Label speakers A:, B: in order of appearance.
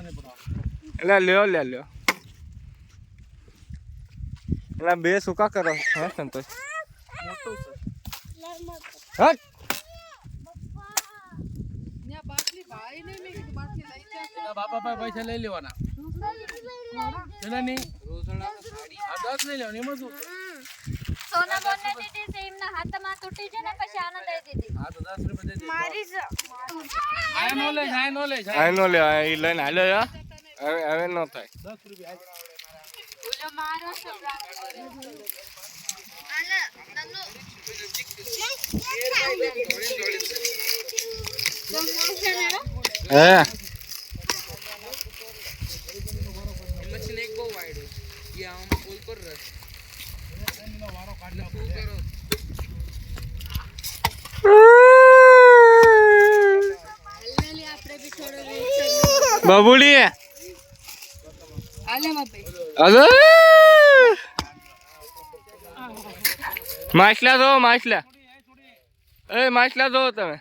A: એટલે લ્યો એટલે બે સુકા કરો હે સંતોષ હટ
B: બાપા પૈસા લઈ લેવાના નહીં 10 લઈ લેવાની એમાં શું
C: સોના બોનને દીધી છે એમના હાથમાં તૂટી છે ને પછી આને દઈ દીધી.
B: હા તો 10 રૂપિયા દે દે
C: મારી
B: આય નો લે
A: એ લઈને હાલ્યો હવે ન થાય
B: 10 રૂપિયા
C: ઓલો મારો છોકરા આલે નન્નુ
A: હે
B: મશીન એક બહુ વાઈડ હોય આમ ફૂલ પર રસ એનો વારો કાઢ લો શું કરો
C: હલ્લેલી આપણે બી થોડો
A: બબુડી
C: આલે બાપે
A: અરે માછલા જો માછલા જો તમે